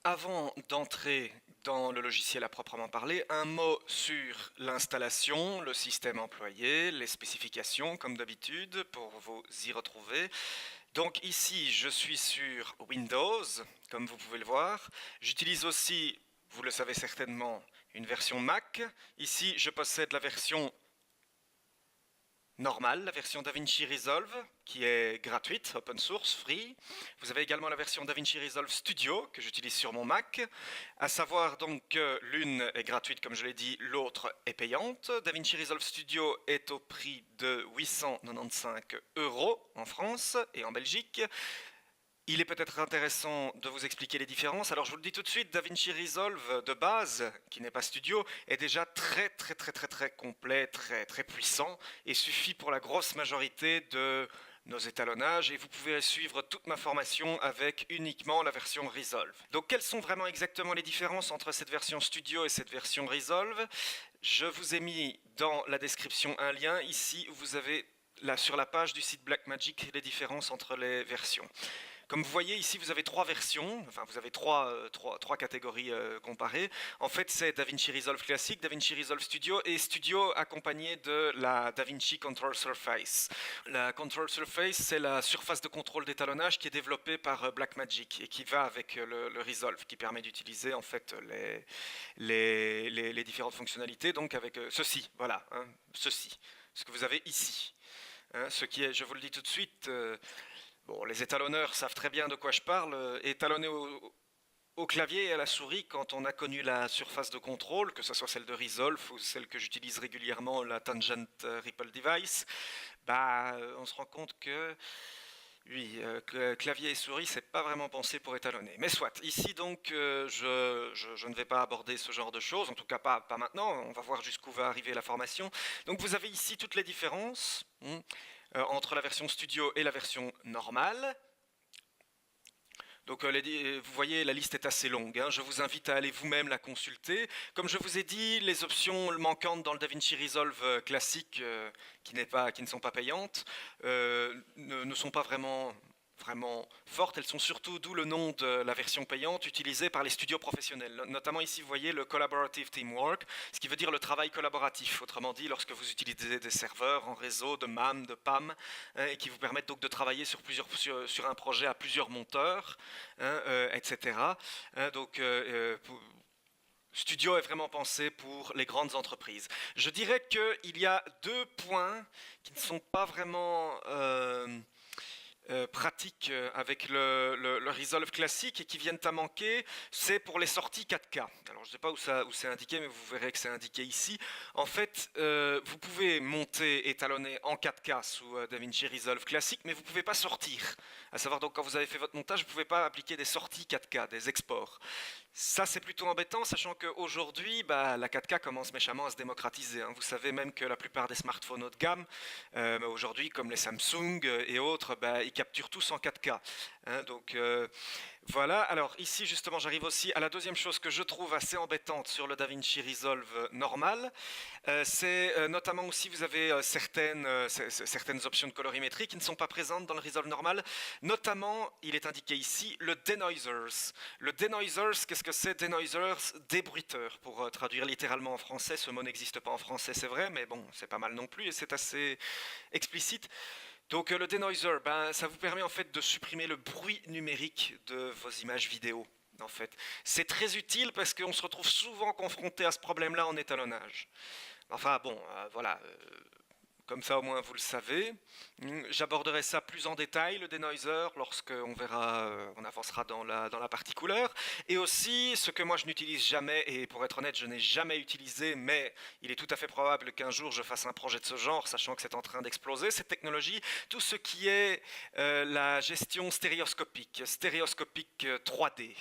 Avant d'entrer dans le logiciel à proprement parler, un mot sur l'installation, le système employé, les spécifications comme d'habitude pour vous y retrouver. Donc ici je suis sur Windows, comme vous pouvez le voir. J'utilise aussi, vous le savez certainement, une version Mac. Ici je possède la version normale, la version DaVinci Resolve, qui est gratuite, open source, free. Vous avez également la version DaVinci Resolve Studio, que j'utilise sur mon Mac. À savoir donc que l'une est gratuite, comme je l'ai dit, l'autre est payante. DaVinci Resolve Studio est au prix de 895 € en France et en Belgique. Il est peut-être intéressant de vous expliquer les différences. Alors je vous le dis tout de suite, DaVinci Resolve de base, qui n'est pas Studio, est déjà très complet, très puissant et suffit pour la grosse majorité de nos étalonnages et vous pouvez suivre toute ma formation avec uniquement la version Resolve. Donc quelles sont vraiment exactement les différences entre cette version Studio et cette version Resolve? Je vous ai mis dans la description un lien. Ici, vous avez là sur la page du site Blackmagic les différences entre les versions. Comme vous voyez ici, vous avez trois versions, enfin vous avez trois catégories comparées. En fait, c'est DaVinci Resolve classique, DaVinci Resolve Studio et Studio accompagné de la DaVinci Control Surface. La Control Surface, c'est la surface de contrôle d'étalonnage qui est développée par Blackmagic et qui va avec le Resolve, qui permet d'utiliser en fait les différentes fonctionnalités. Donc avec ceci, voilà, hein, ceci, ce que vous avez ici. Hein, ce qui est, je vous le dis tout de suite, bon, les étalonneurs savent très bien de quoi je parle. Étalonner au clavier et à la souris, quand on a connu la surface de contrôle, que ce soit celle de Resolve ou celle que j'utilise régulièrement, la Tangent Ripple Device, on se rend compte que oui, clavier et souris, c'est pas vraiment pensé pour étalonner. Mais soit, ici donc, je ne vais pas aborder ce genre de choses, en tout cas pas maintenant, on va voir jusqu'où va arriver la formation. Donc vous avez ici toutes les différences entre la version studio et la version normale. Donc vous voyez, la liste est assez longue. Hein. Je vous invite à aller vous-même la consulter. Comme je vous ai dit, les options manquantes dans le DaVinci Resolve classique, qui ne sont pas payantes, ne sont pas vraiment fortes. Elles sont surtout, d'où le nom de la version payante, utilisée par les studios professionnels. Notamment ici, vous voyez le Collaborative Teamwork, ce qui veut dire le travail collaboratif. Autrement dit, lorsque vous utilisez des serveurs en réseau, de MAM, de PAM, hein, et qui vous permettent donc de travailler sur un projet à plusieurs monteurs, hein, etc. Hein, donc, Studio est vraiment pensé pour les grandes entreprises. Je dirais qu'il y a deux points qui ne sont pas vraiment pratiques avec le Resolve classique et qui viennent à manquer, c'est pour les sorties 4K. Alors je ne sais pas où c'est indiqué, mais vous verrez que c'est indiqué ici. En fait, vous pouvez monter étalonner en 4K sous DaVinci Resolve classique, mais vous ne pouvez pas sortir. À savoir donc quand vous avez fait votre montage, vous ne pouvez pas appliquer des sorties 4K, des exports. Ça, c'est plutôt embêtant, sachant qu'aujourd'hui, la 4K commence méchamment à se démocratiser. Hein. Vous savez même que la plupart des smartphones haut de gamme, aujourd'hui, comme les Samsung et autres, ils capturent tous en 4K. Hein, donc voilà. Alors ici, justement, j'arrive aussi à la deuxième chose que je trouve assez embêtante sur le DaVinci Resolve normal. C'est notamment aussi, vous avez certaines options de colorimétrie qui ne sont pas présentes dans le Resolve normal. Notamment, il est indiqué ici, le Denoisers. Le Denoisers, qu'est-ce que c'est? Denoisers, débruiteur, pour traduire littéralement en français. Ce mot n'existe pas en français, c'est vrai, mais bon, c'est pas mal non plus et c'est assez explicite. Donc le denoiser, ça vous permet en fait de supprimer le bruit numérique de vos images vidéo. En fait, c'est très utile parce qu'on se retrouve souvent confronté à ce problème-là en étalonnage. Enfin bon, voilà. Comme ça, au moins, vous le savez. J'aborderai ça plus en détail, le denoiser, lorsqu'on verra, on avancera dans la partie couleur. Et aussi, ce que moi je n'utilise jamais, et pour être honnête, je n'ai jamais utilisé, mais il est tout à fait probable qu'un jour je fasse un projet de ce genre, sachant que c'est en train d'exploser, cette technologie, tout ce qui est la gestion stéréoscopique 3D.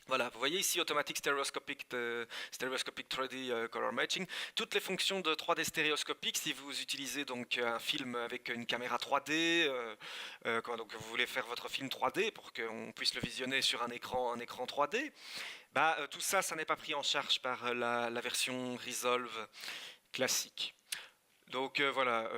Voilà, vous voyez ici Automatic Stereoscopic 3D Color Matching. Toutes les fonctions de 3D stéréoscopique, si vous utilisez donc un film avec une caméra 3D, quand donc vous voulez faire votre film 3D pour qu'on puisse le visionner sur un écran 3D, tout ça, ça n'est pas pris en charge par la version Resolve classique. Donc voilà,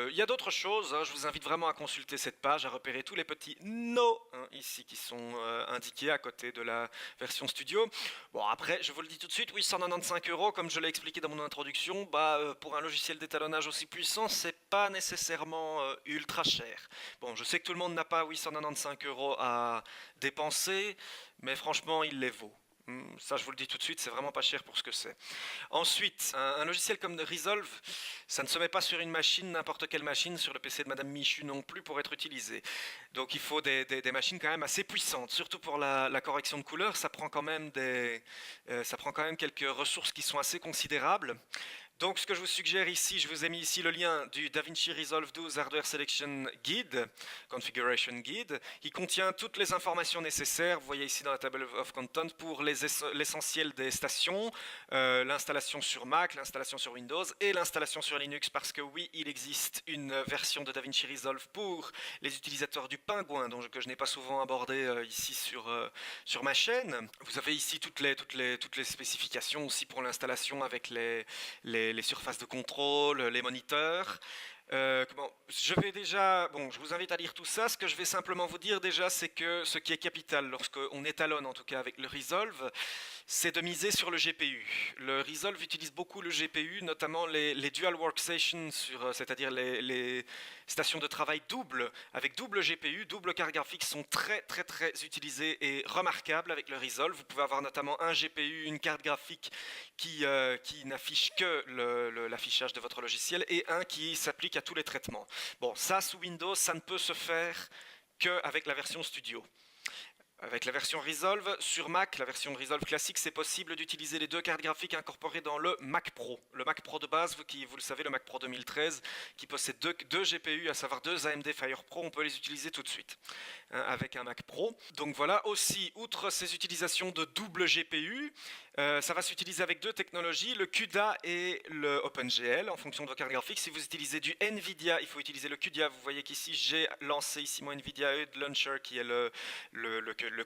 il y a d'autres choses, hein, je vous invite vraiment à consulter cette page, à repérer tous les petits no hein, ici qui sont indiqués à côté de la version studio. Bon après, je vous le dis tout de suite, 895 €, comme je l'ai expliqué dans mon introduction, bah, pour un logiciel d'étalonnage aussi puissant, c'est pas nécessairement ultra cher. Bon, je sais que tout le monde n'a pas 895 € à dépenser, mais franchement, il les vaut. Ça, je vous le dis tout de suite, c'est vraiment pas cher pour ce que c'est. Ensuite, un logiciel comme Resolve, ça ne se met pas sur une machine, n'importe quelle machine, sur le PC de Madame Michu non plus pour être utilisé. Donc il faut des machines quand même assez puissantes, surtout pour la correction de couleurs, ça prend quand même quelques ressources qui sont assez considérables. Donc ce que je vous suggère ici, je vous ai mis ici le lien du DaVinci Resolve 12 Hardware Selection Guide, Configuration Guide. Il contient toutes les informations nécessaires, vous voyez ici dans la table of content, pour l'essentiel des stations, l'installation sur Mac, l'installation sur Windows et l'installation sur Linux, parce que oui, il existe une version de DaVinci Resolve pour les utilisateurs du Pingouin, que je n'ai pas souvent abordé ici sur ma chaîne. Vous avez ici toutes les spécifications aussi pour l'installation avec les surfaces de contrôle, les moniteurs. Je vous invite à lire tout ça. Ce que je vais simplement vous dire déjà, c'est que ce qui est capital lorsqu'on étalonne, en tout cas avec le Resolve, c'est de miser sur le GPU. Le Resolve utilise beaucoup le GPU, notamment les dual workstations, c'est-à-dire les stations de travail double, avec double GPU, double carte graphique, sont très très très utilisées et remarquables avec le Resolve. Vous pouvez avoir notamment un GPU, une carte graphique qui n'affiche que l'affichage de votre logiciel et un qui s'applique à tous les traitements. Bon, ça sous Windows, ça ne peut se faire qu'avec la version Studio. Avec la version Resolve, sur Mac, la version Resolve classique, c'est possible d'utiliser les deux cartes graphiques incorporées dans le Mac Pro. Le Mac Pro de base, vous le savez, le Mac Pro 2013, qui possède deux GPU, à savoir deux AMD Fire Pro, on peut les utiliser tout de suite hein, avec un Mac Pro. Donc voilà, aussi, outre ces utilisations de double GPU, ça va s'utiliser avec deux technologies, le CUDA et le OpenGL, en fonction de vos cartes graphiques. Si vous utilisez du NVIDIA, il faut utiliser le CUDA. Vous voyez qu'ici, j'ai lancé ici mon NVIDIA Launcher, qui est le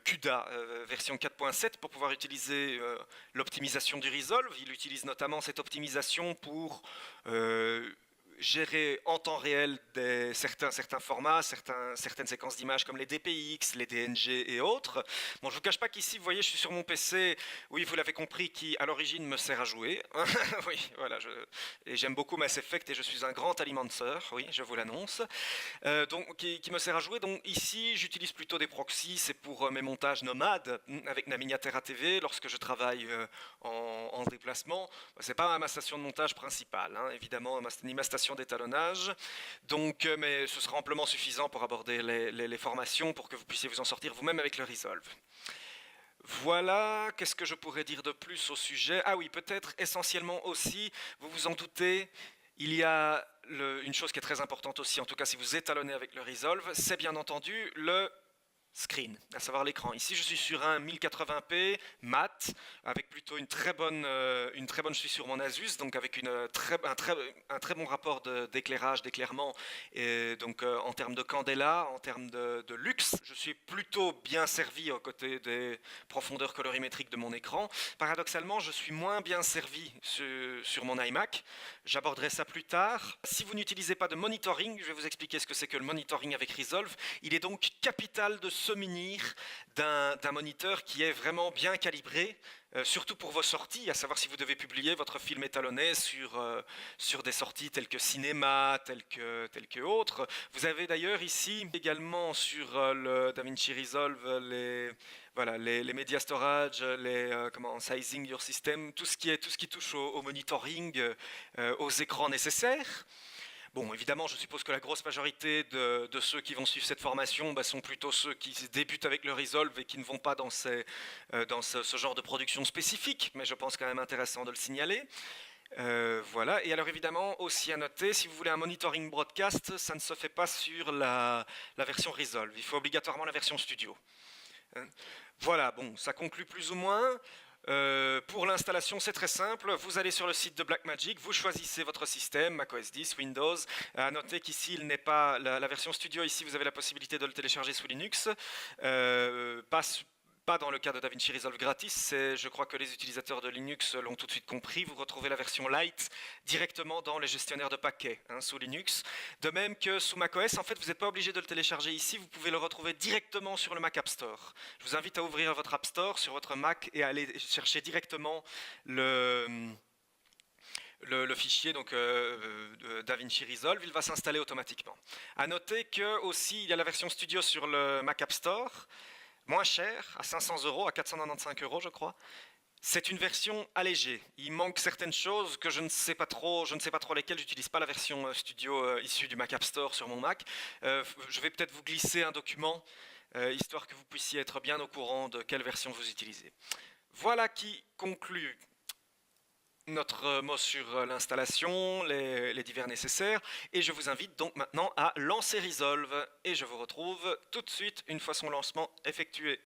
CUDA version 4.7 pour pouvoir utiliser l'optimisation du Resolve. Il utilise notamment cette optimisation pour gérer en temps réel certains formats, certaines séquences d'images comme les DPX, les DNG et autres. Bon, je ne vous cache pas qu'ici, vous voyez, je suis sur mon PC, oui, vous l'avez compris, qui à l'origine me sert à jouer. Oui, voilà, et j'aime beaucoup Mass Effect et je suis un grand alimenteur, oui, je vous l'annonce. Donc, qui me sert à jouer. Donc ici, j'utilise plutôt des proxys, c'est pour mes montages nomades avec Naminia Terra TV lorsque je travaille en déplacement. C'est pas ma station de montage principale, hein, évidemment, ni ma station d'étalonnage. Donc, mais ce sera amplement suffisant pour aborder les formations pour que vous puissiez vous en sortir vous-même avec le Resolve. Voilà, qu'est-ce que je pourrais dire de plus au sujet? Ah oui, peut-être essentiellement aussi, vous vous en doutez, il y a une chose qui est très importante aussi, en tout cas si vous étalonnez avec le Resolve, c'est bien entendu le screen, à savoir l'écran. Ici, je suis sur un 1080p mat, avec plutôt je suis sur mon Asus, donc avec un très bon rapport d'éclairage, d'éclairement, et donc en termes de candela, en termes de luxe, je suis plutôt bien servi aux côtés des profondeurs colorimétriques de mon écran. Paradoxalement, je suis moins bien servi sur mon iMac. J'aborderai ça plus tard. Si vous n'utilisez pas de monitoring, je vais vous expliquer ce que c'est que le monitoring avec Resolve. Il est donc capital de se munir d'un moniteur qui est vraiment bien calibré, surtout pour vos sorties, à savoir si vous devez publier votre film étalonné sur des sorties telles que cinéma, telles que autres. Vous avez d'ailleurs ici également sur le DaVinci Resolve les media storage, sizing your system, tout ce qui touche au monitoring, aux écrans nécessaires. Bon, évidemment, je suppose que la grosse majorité de ceux qui vont suivre cette formation sont plutôt ceux qui débutent avec le Resolve et qui ne vont pas dans ce genre de production spécifique, mais je pense quand même intéressant de le signaler. Voilà, et alors évidemment aussi à noter, si vous voulez un monitoring broadcast, ça ne se fait pas sur la version Resolve, il faut obligatoirement la version Studio. Voilà, bon, ça conclut plus ou moins. Pour l'installation, c'est très simple. Vous allez sur le site de Blackmagic, vous choisissez votre système, macOS 10, Windows. À noter qu'ici, il n'est pas la version Studio. Ici, vous avez la possibilité de le télécharger sous Linux. pas dans le cas de DaVinci Resolve gratis, je crois que les utilisateurs de Linux l'ont tout de suite compris, vous retrouvez la version Lite directement dans les gestionnaires de paquets sous Linux. De même que sous macOS, en fait, vous n'êtes pas obligé de le télécharger ici, vous pouvez le retrouver directement sur le Mac App Store. Je vous invite à ouvrir votre App Store sur votre Mac et à aller chercher directement le fichier donc, DaVinci Resolve, il va s'installer automatiquement. A noter que aussi il y a la version Studio sur le Mac App Store, moins cher, à 500 €, à 495 € je crois. C'est une version allégée. Il manque certaines choses que je ne sais pas trop lesquelles. J'utilise pas la version Studio issue du Mac App Store sur mon Mac. Je vais peut-être vous glisser un document histoire que vous puissiez être bien au courant de quelle version vous utilisez. Voilà qui conclut notre mot sur l'installation, les divers nécessaires, et je vous invite donc maintenant à lancer Resolve, et je vous retrouve tout de suite une fois son lancement effectué.